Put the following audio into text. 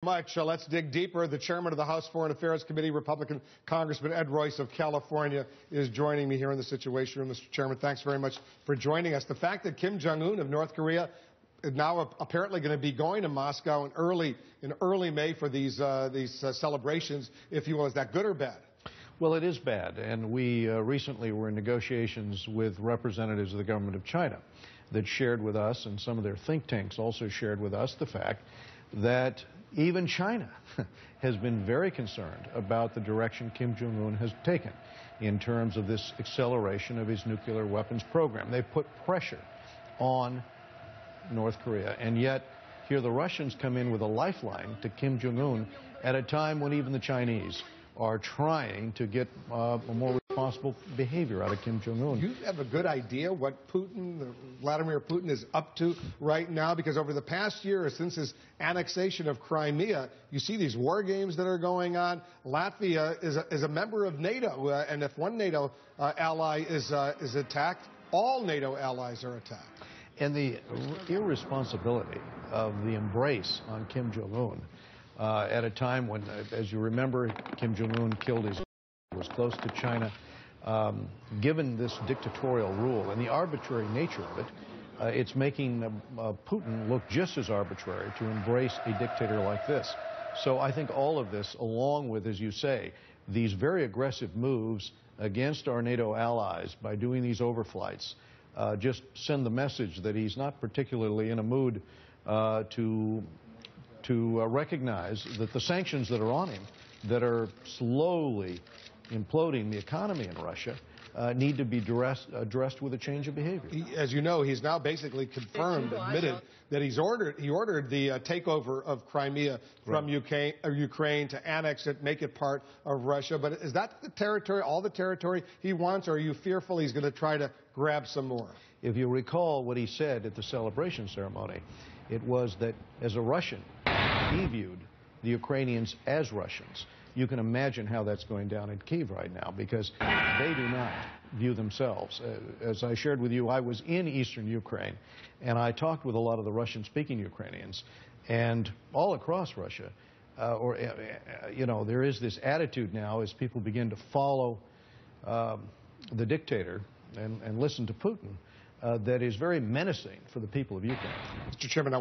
Much. Let's dig deeper. The chairman of the House Foreign Affairs Committee, Republican Congressman Ed Royce of California, is joining me here in the Situation Room. Mr. Chairman, thanks very much for joining us. The fact that Kim Jong-un of North Korea is now apparently going to be going to Moscow in early May for these celebrations, if you will, is that good or bad? Well, it is bad, and we recently were in negotiations with representatives of the government of China that shared with us, and some of their think tanks also shared with us, the fact that even China has been very concerned about the direction Kim Jong-un has taken in terms of this acceleration of his nuclear weapons program. They've put pressure on North Korea, and yet here the Russians come in with a lifeline to Kim Jong-un at a time when even the Chinese are trying to get a more responsible behavior out of Kim Jong-un. You have a good idea what Vladimir Putin is up to right now? Because over the past year, since his annexation of Crimea, you see these war games that are going on. Latvia is a member of NATO, and if one NATO ally is attacked, all NATO allies are attacked. And the irresponsibility of the embrace on Kim Jong-un at a time when, as you remember, Kim Jong-un was close to China. Given this dictatorial rule and the arbitrary nature of it, it's making Putin look just as arbitrary to embrace a dictator like this. So I think all of this, along with, as you say, these very aggressive moves against our NATO allies by doing these overflights, just send the message that he's not particularly in a mood to recognize that the sanctions that are on him, that are slowly imploding the economy in Russia, need to be addressed with a change of behavior. As you know, he's now basically confirmed, admitted that he ordered the takeover of Crimea from Ukraine to annex it, make it part of Russia. But is that the territory, all the territory he wants, or are you fearful he's going to try to grab some more? If you recall what he said at the celebration ceremony, it was that as a Russian, he viewed the Ukrainians as Russians. You can imagine how that's going down in Kyiv right now, because they do not view themselves. As I shared with you, I was in eastern Ukraine, and I talked with a lot of the Russian-speaking Ukrainians, and all across Russia, there is this attitude now as people begin to follow the dictator and listen to Putin that is very menacing for the people of Ukraine. Mr. Chairman,